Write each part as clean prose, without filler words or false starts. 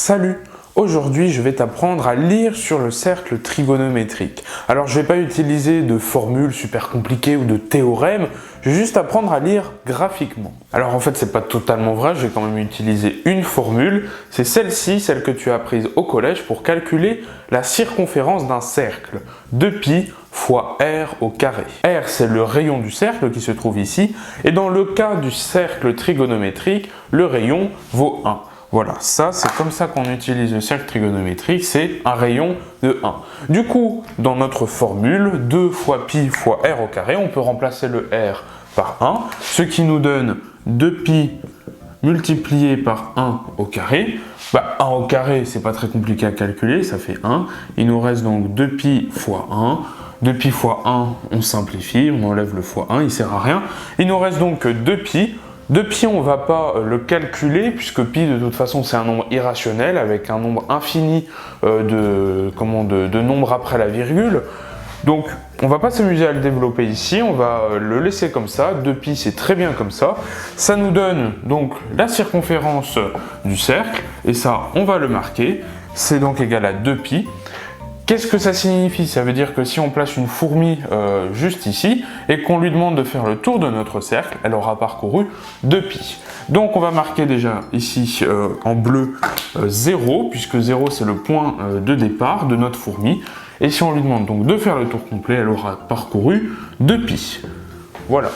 Salut! Aujourd'hui, je vais t'apprendre à lire sur le cercle trigonométrique. Alors, je ne vais pas utiliser de formules super compliquées ou de théorèmes, je vais juste apprendre à lire graphiquement. Alors, en fait, c'est pas totalement vrai, je vais quand même utiliser une formule. C'est celle-ci, celle que tu as apprise au collège pour calculer la circonférence d'un cercle. 2π fois r au carré. R, c'est le rayon du cercle qui se trouve ici, et dans le cas du cercle trigonométrique, le rayon vaut 1. Voilà, ça c'est comme ça qu'on utilise le cercle trigonométrique, c'est un rayon de 1. Du coup, dans notre formule, 2 fois pi fois r au carré, on peut remplacer le r par 1, ce qui nous donne 2π multiplié par 1 au carré. 1 au carré, c'est pas très compliqué à calculer, ça fait 1. Il nous reste donc 2π fois 1. 2π fois 1, on simplifie, on enlève le fois 1, il sert à rien. Il nous reste donc 2π. 2π, on ne va pas le calculer, puisque pi, de toute façon, c'est un nombre irrationnel, avec un nombre infini de nombres après la virgule. Donc, on ne va pas s'amuser à le développer ici, on va le laisser comme ça. 2π, c'est très bien comme ça. Ça nous donne donc la circonférence du cercle, et ça, on va le marquer. C'est donc égal à 2π. Qu'est-ce que ça signifie? Ça veut dire que si on place une fourmi juste ici et qu'on lui demande de faire le tour de notre cercle, elle aura parcouru 2π. Donc on va marquer déjà ici en bleu 0, puisque 0 c'est le point de départ de notre fourmi. Et si on lui demande donc de faire le tour complet, elle aura parcouru 2π. Voilà.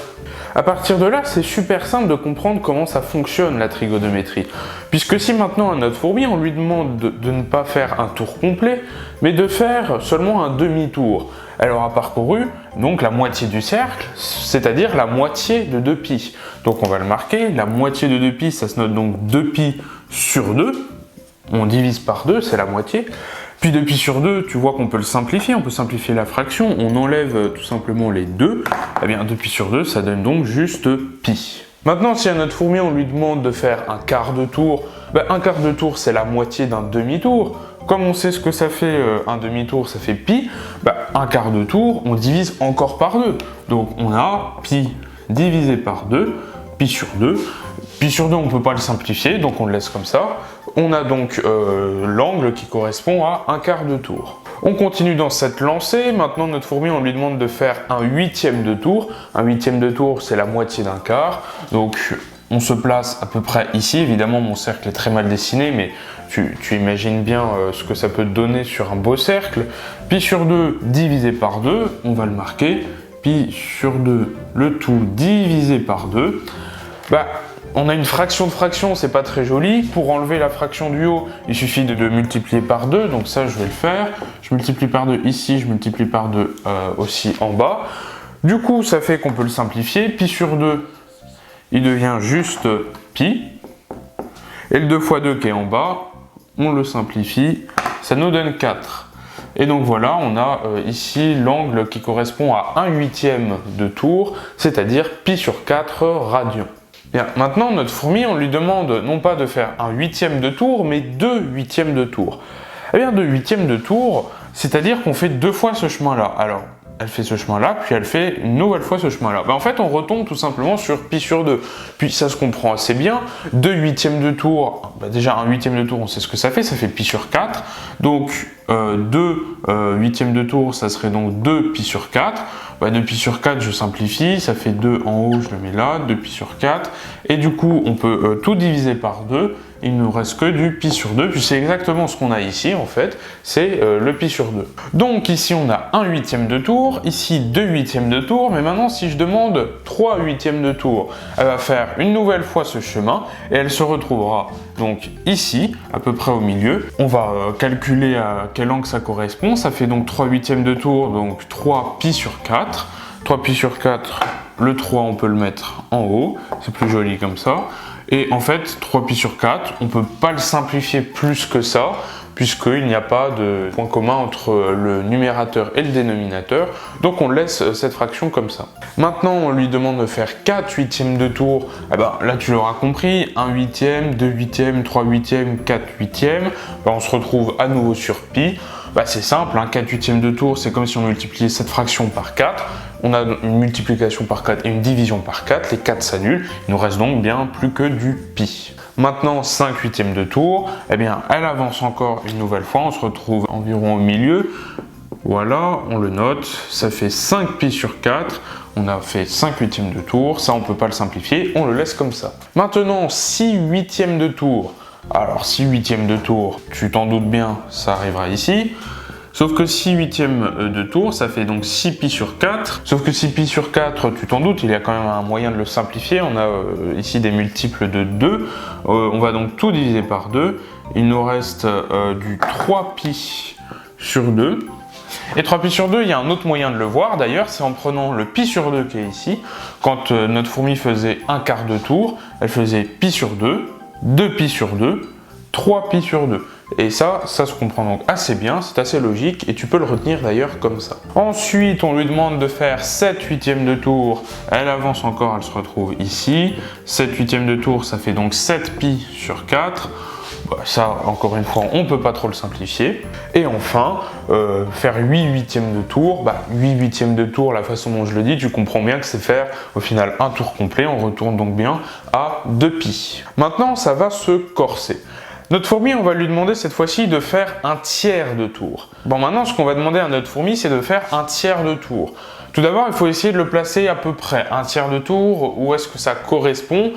À partir de là, c'est super simple de comprendre comment ça fonctionne la trigonométrie. Puisque si maintenant à notre fourmi, on lui demande de ne pas faire un tour complet, mais de faire seulement un demi-tour, elle aura parcouru donc la moitié du cercle, c'est-à-dire la moitié de 2π. Donc on va le marquer, la moitié de 2π, ça se note donc 2π sur 2. On divise par 2, c'est la moitié. Puis 2π sur 2, tu vois qu'on peut le simplifier, on peut simplifier la fraction, on enlève tout simplement les 2, eh bien 2π sur 2, ça donne donc juste pi. Maintenant, si à notre fourmi, on lui demande de faire un quart de tour, un quart de tour, c'est la moitié d'un demi-tour. Comme on sait ce que ça fait un demi-tour, ça fait pi, un quart de tour, on divise encore par 2. Donc on a pi divisé par 2, pi sur 2. Pi sur 2, on ne peut pas le simplifier, donc on le laisse comme ça. On a donc l'angle qui correspond à un quart de tour. On continue dans cette lancée. Maintenant, notre fourmi, on lui demande de faire un huitième de tour. Un huitième de tour, c'est la moitié d'un quart. Donc, on se place à peu près ici. Évidemment, mon cercle est très mal dessiné, mais tu imagines bien ce que ça peut te donner sur un beau cercle. Pi sur 2 divisé par 2, on va le marquer. Pi sur 2, le tout divisé par 2. On a une fraction de fraction, c'est pas très joli. Pour enlever la fraction du haut, il suffit de le multiplier par 2. Donc ça, je vais le faire. Je multiplie par 2 ici, je multiplie par 2 aussi en bas. Du coup, ça fait qu'on peut le simplifier. Pi sur 2, il devient juste pi. Et le 2 fois 2 qui est en bas, on le simplifie. Ça nous donne 4. Et donc voilà, on a ici l'angle qui correspond à 1/8 de tour, c'est-à-dire pi sur 4 radians. Bien, maintenant, notre fourmi, on lui demande non pas de faire un huitième de tour, mais 2 huitièmes de tour. Eh bien, 2 huitièmes de tour, c'est-à-dire qu'on fait 2 fois ce chemin-là. Alors, elle fait ce chemin-là, puis elle fait une nouvelle fois ce chemin-là. En fait, on retombe tout simplement sur pi sur 2. Puis ça se comprend assez bien. 2 huitièmes de tour, déjà un huitième de tour, on sait ce que ça fait pi sur 4. Donc, 2 huitièmes de tour, ça serait donc 2 pi sur 4. 2 pi sur 4, je simplifie, ça fait 2 en haut, je le mets là, 2 pi sur 4. Et du coup, on peut tout diviser par 2. Il ne nous reste que du pi sur 2, puis c'est exactement ce qu'on a ici en fait, c'est le pi sur 2. Donc ici on a 1 huitième de tour, ici 2 huitièmes de tour, mais maintenant si je demande 3 huitièmes de tour, elle va faire une nouvelle fois ce chemin et elle se retrouvera donc ici, à peu près au milieu. On va calculer à quel angle ça correspond, ça fait donc 3 huitièmes de tour, donc 3 pi sur 4. 3 pi sur 4, le 3 on peut le mettre en haut, c'est plus joli comme ça. Et en fait, 3π sur 4, on ne peut pas le simplifier plus que ça, puisqu'il n'y a pas de point commun entre le numérateur et le dénominateur. Donc on laisse cette fraction comme ça. Maintenant, on lui demande de faire 4 huitièmes de tour. Là, tu l'auras compris, 1 huitième, 2 huitièmes, 3 huitièmes, 4 huitièmes. On se retrouve à nouveau sur pi. C'est simple, 4 huitièmes de tour, c'est comme si on multipliait cette fraction par 4. On a une multiplication par 4 et une division par 4, les 4 s'annulent, il nous reste donc bien plus que du pi. Maintenant, 5 huitièmes de tour, elle avance encore une nouvelle fois, on se retrouve environ au milieu. Voilà, on le note, ça fait 5 pi sur 4, on a fait 5 huitièmes de tour, ça on ne peut pas le simplifier, on le laisse comme ça. Maintenant, 6 huitièmes de tour. Alors 6 huitièmes de tour, tu t'en doutes bien, ça arrivera ici. Sauf que 6 huitièmes de tour, ça fait donc 6 pi sur 4. Sauf que 6 pi sur 4, tu t'en doutes, il y a quand même un moyen de le simplifier. On a ici des multiples de 2. On va donc tout diviser par 2. Il nous reste du 3 pi sur 2. Et 3 pi sur 2, il y a un autre moyen de le voir d'ailleurs, c'est en prenant le pi sur 2 qui est ici. Quand notre fourmi faisait un quart de tour, elle faisait pi sur 2, 2 pi sur 2, 3 pi sur 2. Et ça se comprend donc assez bien, c'est assez logique et tu peux le retenir d'ailleurs comme ça. Ensuite, on lui demande de faire 7 huitièmes de tour. Elle avance encore, elle se retrouve ici. 7 huitièmes de tour, ça fait donc 7 pi sur 4. Ça, encore une fois, on ne peut pas trop le simplifier. Et enfin, faire 8 huitièmes de tour. 8 huitièmes de tour, la façon dont je le dis, tu comprends bien que c'est faire au final un tour complet. On retourne donc bien à 2 pi. Maintenant, ça va se corser. Notre fourmi, on va lui demander cette fois-ci de faire un tiers de tour. Maintenant, ce qu'on va demander à notre fourmi, c'est de faire un tiers de tour. Tout d'abord, il faut essayer de le placer à peu près. Un tiers de tour, où est-ce que ça correspond?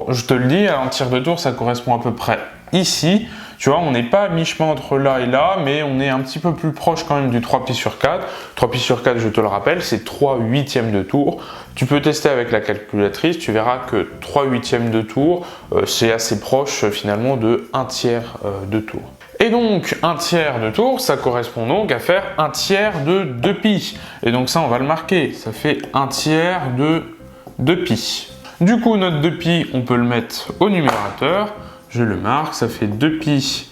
Je te le dis, un tiers de tour, ça correspond à peu près ici. Tu vois, on n'est pas à mi-chemin entre là et là, mais on est un petit peu plus proche quand même du 3 pi sur 4. 3 pi sur 4, je te le rappelle, c'est 3 huitièmes de tour. Tu peux tester avec la calculatrice, tu verras que 3 huitièmes de tour, c'est assez proche finalement de 1 tiers de tour. Et donc, un tiers de tour, ça correspond donc à faire un tiers de 2 pi. Et donc ça, on va le marquer, ça fait un tiers de 2 pi. Du coup, notre 2 pi, on peut le mettre au numérateur. Je le marque, ça fait 2 pi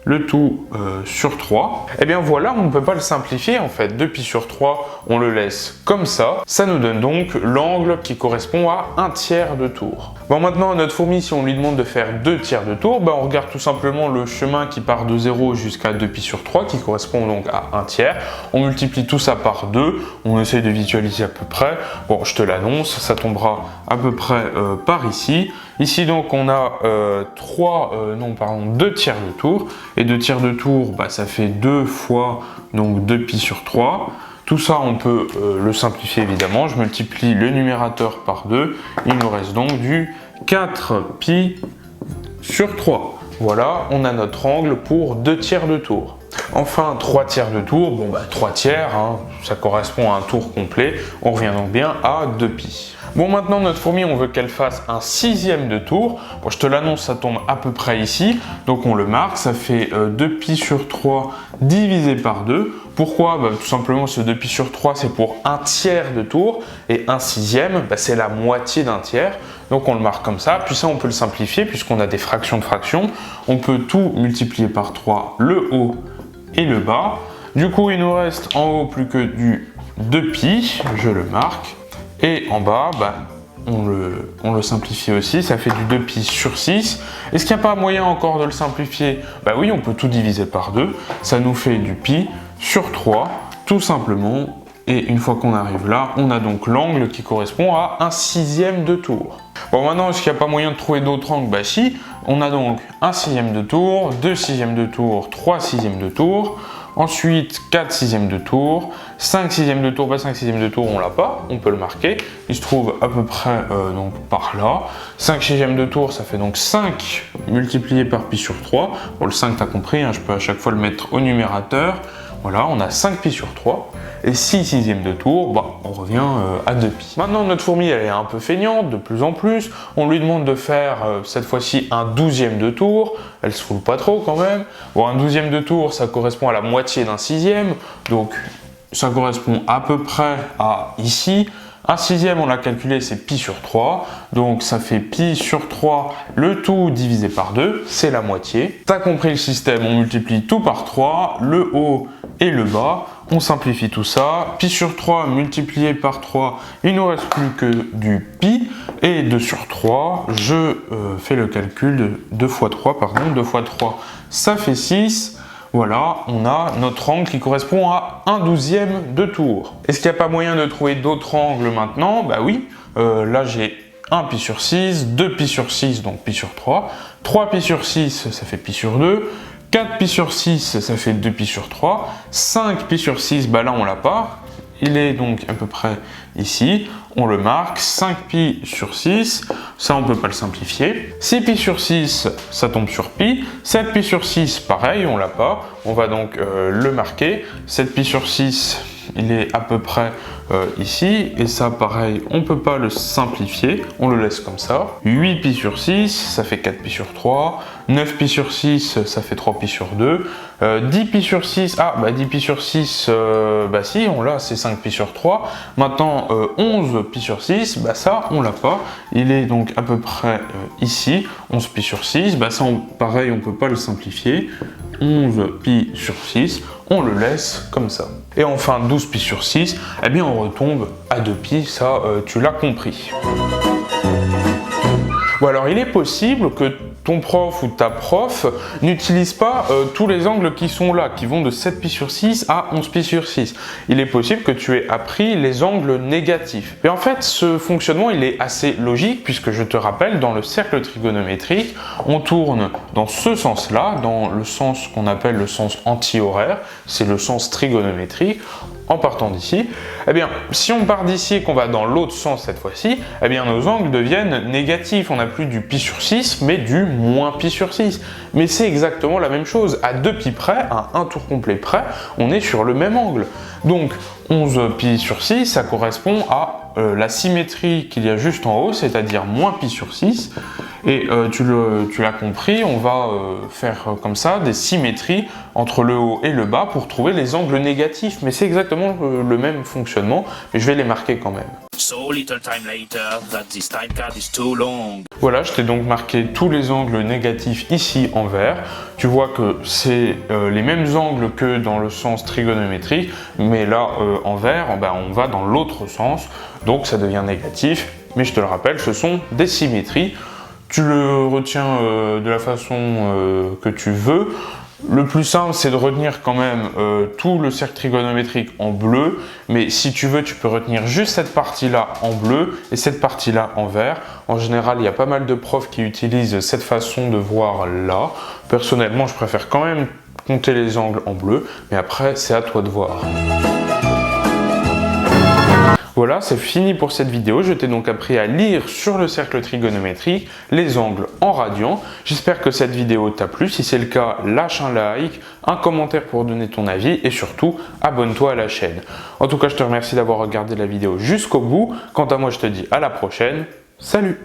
le tout sur 3. Et bien voilà, on ne peut pas le simplifier en fait. 2 pi sur 3, on le laisse comme ça. Ça nous donne donc l'angle qui correspond à un tiers de tour. Maintenant, notre fourmi, si on lui demande de faire 2 tiers de tour, on regarde tout simplement le chemin qui part de 0 jusqu'à 2 pi sur 3, qui correspond donc à un tiers. On multiplie tout ça par 2, on essaye de visualiser à peu près. Je te l'annonce, ça tombera à peu près par ici. Ici donc on a 2 tiers de tour, et 2 tiers de tour, ça fait 2 fois donc 2 pi sur 3. Tout ça on peut le simplifier évidemment, je multiplie le numérateur par 2, il nous reste donc du 4 pi sur 3. Voilà, on a notre angle pour 2 tiers de tour. Enfin, 3 tiers de tour, 3 tiers, ça correspond à un tour complet, on revient donc bien à 2 pi. Maintenant, notre fourmi, on veut qu'elle fasse un 6e de tour. Je te l'annonce, ça tombe à peu près ici. Donc, on le marque, ça fait 2 pi sur 3 divisé par 2. Pourquoi? Tout simplement, ce 2 pi sur 3, c'est pour un tiers de tour. Et un 6e, c'est la moitié d'un tiers. Donc, on le marque comme ça. Puis ça, on peut le simplifier puisqu'on a des fractions de fractions. On peut tout multiplier par 3, le haut et le bas. Du coup, il nous reste en haut plus que du 2 pi. Je le marque. Et en bas, on le simplifie aussi, ça fait du 2 pi sur 6. Est-ce qu'il n'y a pas moyen encore de le simplifier? Oui, on peut tout diviser par 2. Ça nous fait du pi sur 3, tout simplement. Et une fois qu'on arrive là, on a donc l'angle qui correspond à un 6e de tour. Maintenant, est-ce qu'il n'y a pas moyen de trouver d'autres angles? Si. On a donc un 6e de tour, 2 6e de tour, 3 6e de tour. Ensuite, 4 6e de tour, 5 6e de tour, 5 6e de tour, on l'a pas, on peut le marquer. Il se trouve à peu près donc par là. 5 6e de tour, ça fait donc 5 multiplié par pi sur 3. Le 5, tu as compris, je peux à chaque fois le mettre au numérateur. Voilà, on a 5 pi sur 3. Et 6 6e de tour, on revient à 2 pi. Maintenant, notre fourmi, elle est un peu feignante, de plus en plus. On lui demande de faire, cette fois-ci, un 12e de tour. Elle se fout pas trop quand même. Un 12e de tour, ça correspond à la moitié d'un 6e. Donc, ça correspond à peu près à ici. Un 6e, on l'a calculé, c'est pi sur 3. Donc, ça fait pi sur 3, le tout divisé par 2. C'est la moitié. Tu as compris le système, on multiplie tout par 3, le haut et le bas. On simplifie tout ça. Pi sur 3 multiplié par 3, il ne nous reste plus que du pi. Et 2 sur 3, je fais le calcul de 2 fois 3, 2 fois 3, ça fait 6. Voilà, on a notre angle qui correspond à 1/12 de tour. Est-ce qu'il n'y a pas moyen de trouver d'autres angles maintenant? Bah oui, là j'ai 1 pi sur 6, 2 pi sur 6, donc pi sur 3, 3 pi sur 6, ça fait pi sur 2, 4 pi sur 6, ça fait 2 pi sur 3, 5 pi sur 6, bah là on l'a pas, il est donc à peu près ici, on le marque, 5 pi sur 6, ça on peut pas le simplifier, 6 pi sur 6, ça tombe sur pi, 7 pi sur 6, pareil, on l'a pas, on va donc le marquer, 7 pi sur 6, il est à peu près ici, et ça pareil, on peut pas le simplifier, on le laisse comme ça, 8 pi sur 6, ça fait 4 pi sur 3, 9 pi sur 6, ça fait 3 pi sur 2, 10 pi sur 6, ah bah 10 pi sur 6, bah si, on l'a, c'est 5 pi sur 3, maintenant 11 pi sur 6, bah ça on l'a pas, il est donc à peu près ici, 11 pi sur 6, bah ça pareil, on peut pas le simplifier, 11 pi sur 6, on le laisse comme ça. Et enfin 12 pi sur 6, eh bien on retombe à 2 pi, ça tu l'as compris. Bon alors il est possible que ton prof ou ta prof n'utilise pas tous les angles qui sont là, qui vont de 7 pi sur 6 à 11 pi sur 6. Il est possible que tu aies appris les angles négatifs. Mais en fait, ce fonctionnement, il est assez logique, puisque je te rappelle, dans le cercle trigonométrique, on tourne dans ce sens-là, dans le sens qu'on appelle le sens anti-horaire, c'est le sens trigonométrique, en partant d'ici. Eh bien, si on part d'ici et qu'on va dans l'autre sens cette fois-ci, eh bien nos angles deviennent négatifs. On n'a plus du pi sur 6, mais du moins pi sur 6. Mais c'est exactement la même chose. À 2 pi près, à un tour complet près, on est sur le même angle. Donc 11 pi sur 6, ça correspond à la symétrie qu'il y a juste en haut, c'est-à-dire moins pi sur 6. Et tu l'as compris, on va faire comme ça des symétries entre le haut et le bas pour trouver les angles négatifs. Mais c'est exactement le même fonctionnement, mais je vais les marquer quand même. So little time later that this time card is too long. Voilà, je t'ai donc marqué tous les angles négatifs ici en vert. Tu vois que c'est les mêmes angles que dans le sens trigonométrique, mais là en vert, on va dans l'autre sens, donc ça devient négatif. Mais je te le rappelle, ce sont des symétries. Tu le retiens de la façon que tu veux. Le plus simple, c'est de retenir quand même tout le cercle trigonométrique en bleu, mais si tu veux, tu peux retenir juste cette partie-là en bleu et cette partie-là en vert. En général, il y a pas mal de profs qui utilisent cette façon de voir là. Personnellement, je préfère quand même compter les angles en bleu, mais après, c'est à toi de voir. Voilà, c'est fini pour cette vidéo. Je t'ai donc appris à lire sur le cercle trigonométrique les angles en radians. J'espère que cette vidéo t'a plu. Si c'est le cas, lâche un like, un commentaire pour donner ton avis et surtout, abonne-toi à la chaîne. En tout cas, je te remercie d'avoir regardé la vidéo jusqu'au bout. Quant à moi, je te dis à la prochaine. Salut!